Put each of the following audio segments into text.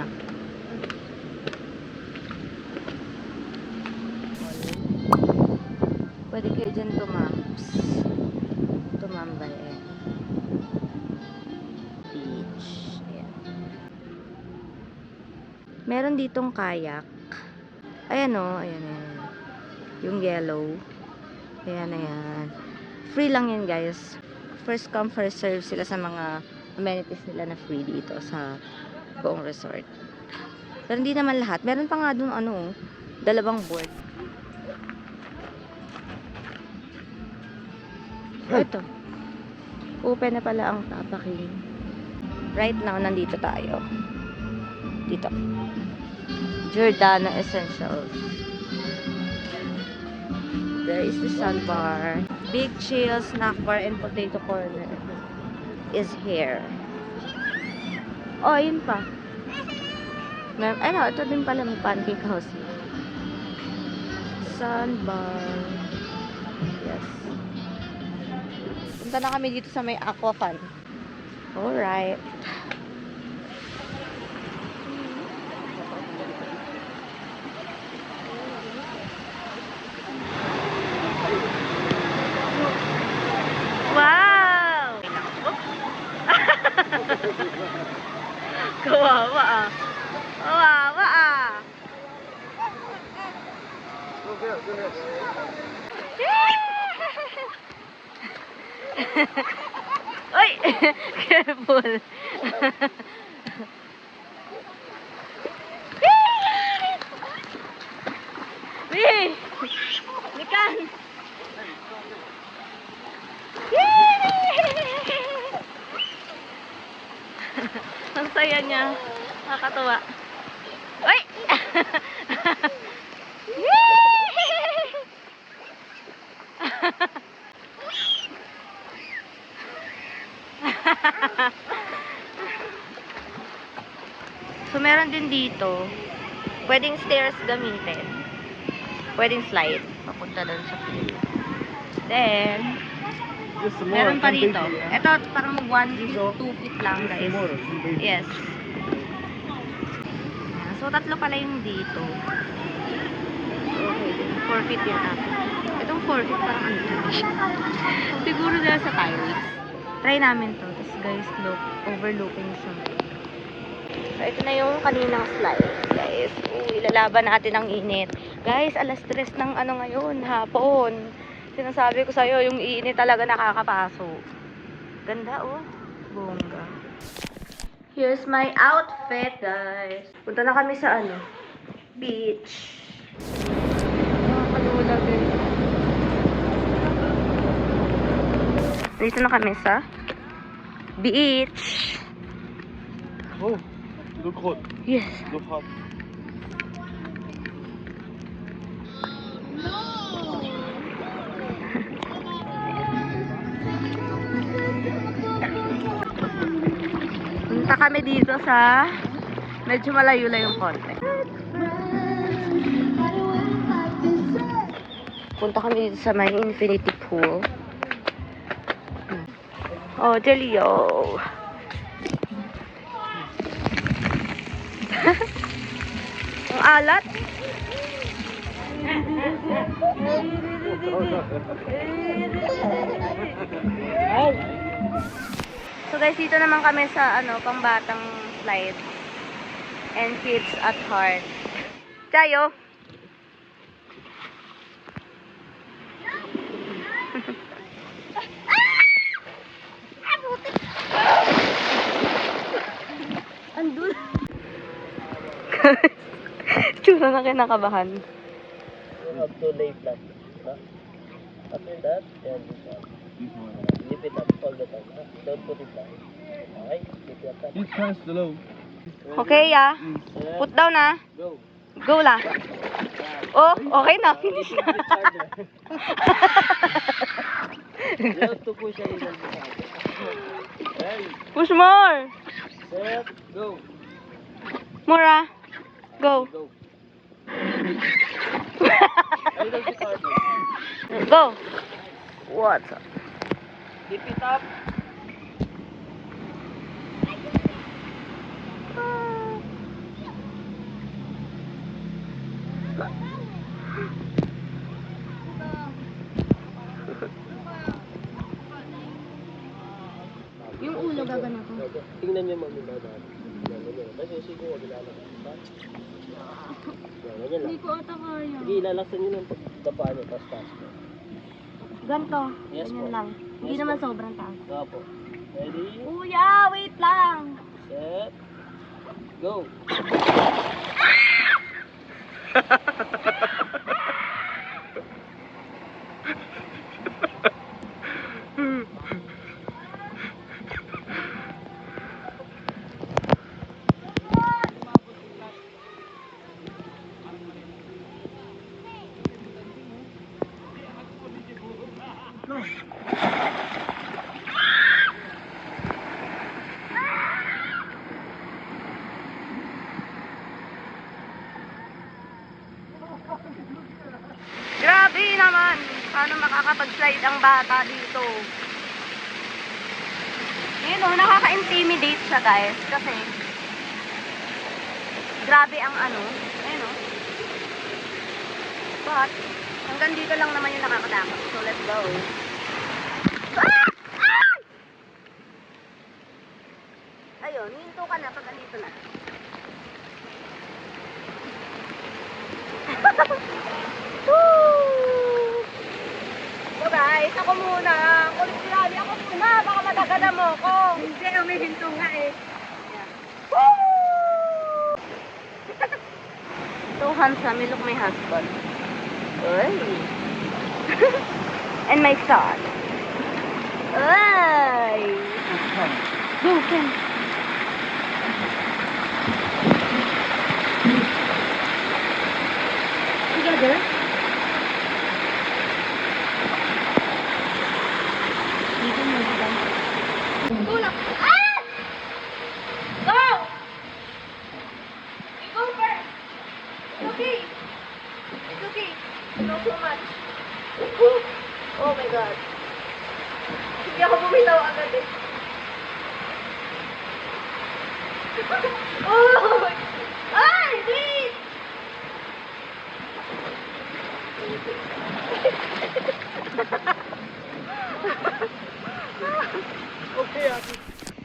na. Pwede kayo dyan tumambay eh. Beach. Ayan. Meron ditong kayak. Ayan o. Ayan, ayan. Yung yellow. Ayan, ayan. Free lang yan guys. First come, first serve sila sa mga amenities nila na free dito sa buong resort. Pero hindi naman lahat. Meron pa nga dun ano, dalawang board. Ito. Open na pala ang tapaking. Right now, nandito tayo. Dito. Giordano Essentials. There is the sandbar. Big chill snack bar and potato corner is here. Oh, yun pa. Ano, ito din pala may pancake house. Sandbar. Yes. Punta na kami dito sa may aqua fun. Alright. Wow! Kawawa ah. Kawawa ah. Uy! Careful. Wee! Likan! Ang saya niya. Nakakatuwa. Uy! So, meron din dito. Pwedeng stairs gamitin. Pwedeng slide. Papunta doon sa pool. Then, meron pa dito. Ito, parang 1 feet, 2 feet lang, guys. Yes. So, tatlo pala yung dito. Okay, 4 feet yan ako. Itong 4 feet, parang ano ito. Siguro dahil sa tiles. Try namin to. Tapos, guys, look, overlooking siya. So, ito na yung kaninang slide, guys. Ilalaban natin ang init. Guys, alas 3 ng ano ngayon, hapon. Sinasabi ko sa'yo, yung init talaga nakakapaso. Ganda, oh. Bongga. Here's my outfit, guys. Punta na kami sa ano, beach. Nakakaluwa din. Dito na kami sa beach. Oh, look hot. Yes. Look hot. Punta kami dito sa medyo malayo-layong konti. Punta kami dito sa may infinity pool. Oh, Delio. Ang alat. So guys, dito naman kami sa ano, pangbatang slide and kids at heart. Tayo. Andun. Tsura na kinakabahan. You have to lay flat. Huh? After that, then this one. Lift it up all the time. Huh? Don't put it down. Okay? Keep your touch. This has the low. Okay, ah. Put down, ah. Go. Go la. Oh, okay na. Finish na. You have to push a little bit harder. Ready? Push more. Set. Go. More, ah. Go. Go. A little bit harder. Go. What? Keep it up. Yung ulo gagana ko. Tingnan niyo mami ba dati. Ganyan. Kasi siguro lalabas pa. Ganyan lang. Hindi ko ata kaya. Sige, ilalaksan niyo ng pagdapa niyo, tapos taas mo. Ganto. Yes, Ganyan po. lang. Hindi Yes, naman po. sobrang taas. Opo. Ready? Kuya, wait lang. Set. Go. Grabe naman. Paano makakapag-slide ang bata dito? Yun o, nakaka-intimidate siya guys. Kasi, grabe ang ano. Ayun o. But, hanggang dito lang naman yung nakakatakot. So, let's go. Ah! Ah! Ayun, hinto ka na pag andito na. Woo! So guys, ako muna. Kulit grabe ako muna. Baka madagada mo ko. Hindi, umihinto nga eh. Woo! So handsome, you look my husband. Oy. And my son. Oy. Go, Ken. Together? Dito mo ba? Go lang. Ah! Go! You go first. It's okay. It's okay. No so much. Oh my God. Hindi ako bumitaw agad eh. Oh! Ay! Wait!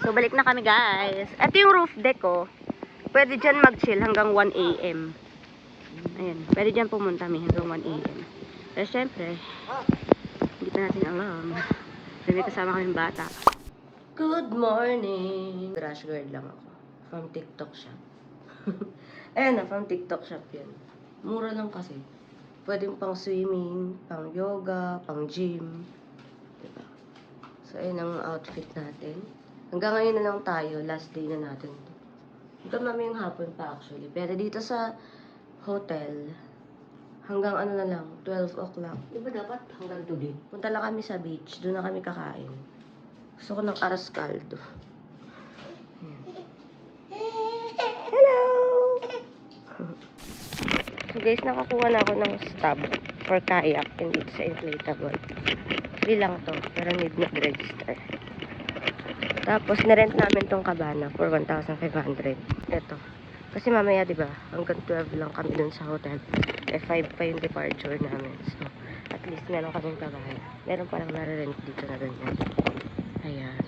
So, balik na kami guys. Ito yung roof deck oh. Pwede dyan mag-chill hanggang 1 AM. Ayan. Pwede dyan pumunta kami hanggang 1 AM. Pero syempre, hindi pa natin alam. Pero may kasama kaming bata. Good morning! Crash guard lang ako. From TikTok shop. Ayan na, from TikTok shop yan. Mura lang kasi. Pwede pang swimming, pang yoga, pang gym. Diba? So, ayun ang outfit natin. Hanggang ngayon na lang tayo. Last day na natin. Hanggang namin yung hapon pa actually. Pero dito sa hotel, hanggang ano na lang, 12 o'clock. Diba dapat hanggang 2 din? Punta lang kami sa beach. Doon na kami kakain. Gusto ko ng aras caldo. Hello! So guys, nakakuha na ako ng stub for kayak and dito sa inflatable. Free lang to, pero need mag-register. Tapos, nirent namin tong cabana for 1,500. Ito. Kasi mamaya, di ba, hanggang 12 lang kami dun sa hotel. 5 pa yung departure namin. So, at least meron kaming cabana. Meron parang nare-rent dito na ganyan. Ayan.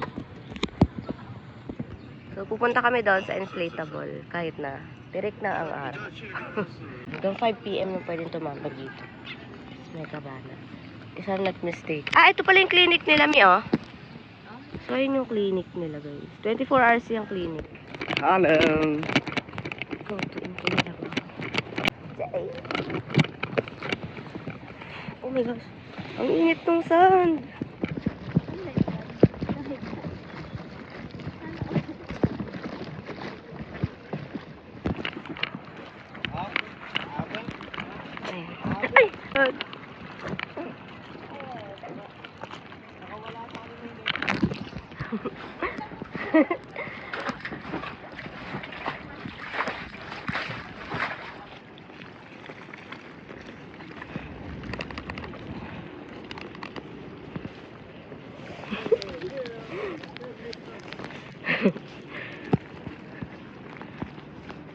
So, pupunta kami doon sa inflatable. Kahit na, tirik na ang araw. Hanggang 5 PM na pwedeng tumambag dito. May cabana. If I'm not mistaken. Ah, ito pala yung clinic nila, Mi, oh. So, ayun yung clinic nila, guys. 24 hours yung clinic. Hello. Go to inflatable. Oh my gosh. Ang init ng sand. Ay! God.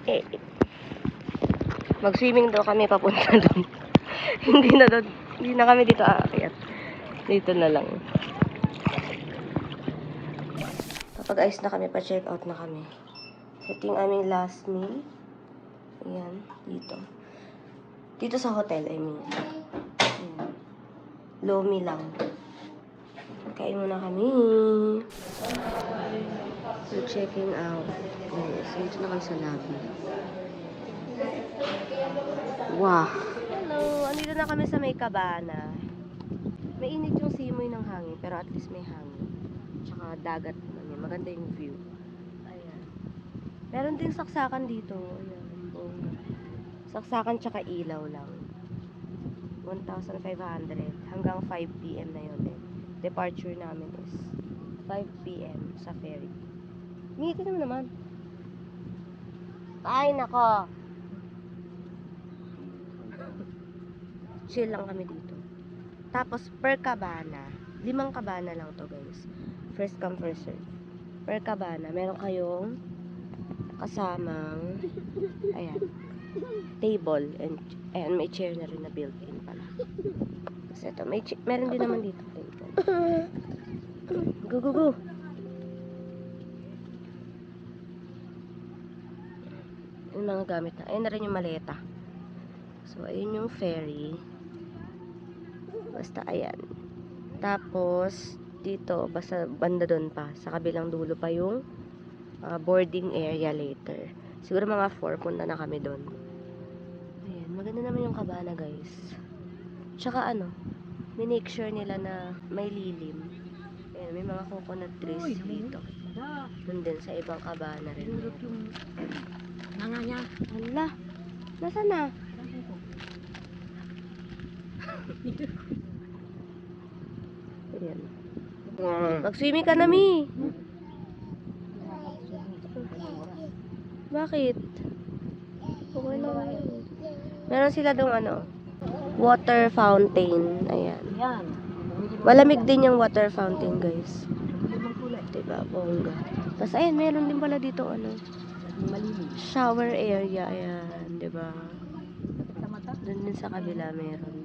Eh. Mag-swimming daw kami papunta doon. Hindi na kami dito aakyat. Dito na lang. Kapag ayos na kami, pa-check out na kami. So, ito yung aming last meal. Ayan, dito. Dito sa hotel, I mean. Ayan. Lomi lang. Kain muna kami. So, checking out. Yes, dito na kami sa lobby. Wow! Hello! Andito na kami sa may cabana. Mainit yung simoy ng hangin, pero at least may hangin. Tsaka dagat naman yun. Maganda yung view. Ayan. Meron din saksakan dito. Ayan. Oh. Saksakan tsaka ilaw lang. 1,500 hanggang 5 p.m. na yun eh. Departure namin is 5 p.m. sa ferry. Ngiti naman. Ay, nako! Chill lang kami dito. Tapos, per cabana, 5 cabana lang to guys. First come, first serve. Per cabana, meron kayong kasamang, ayan, table, and may chair na rin na built-in pala. Kasi ito, meron din naman dito table. Go, go, go! Yung mga gamit na. Ayun na rin yung maleta. So, ayun yung ferry. Basta, ayan. Tapos, dito, basta banda doon pa. Sa kabilang dulo pa yung boarding area later. Siguro mga 4, punta na kami doon. Ayan, maganda naman yung cabana, guys. Tsaka ano, minake sure nila na may lilim. Ayan, may mga coconut trees dito. Doon din sa ibang cabana rin. Nga niya. Hala, nasaan na? Ayan. Mag-swimming ka na, Mi. Bakit? Okay lang. Meron sila dong ano, water fountain. Ayan. Yan. Malamig din yung water fountain, guys. Diba, bongga. Tapos, ayan, meron din pala dito, ano, shower area. Ayan, diba? Doon din sa kabila meron.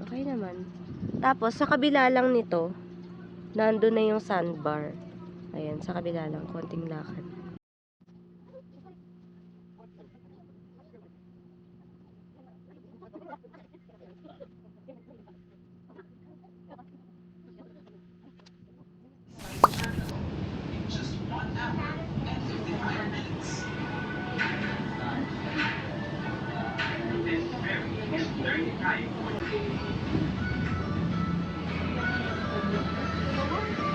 Okay naman. Tapos, sa kabila lang nito, nandun na yung sandbar. Ayan, sa kabila lang, konting lakad.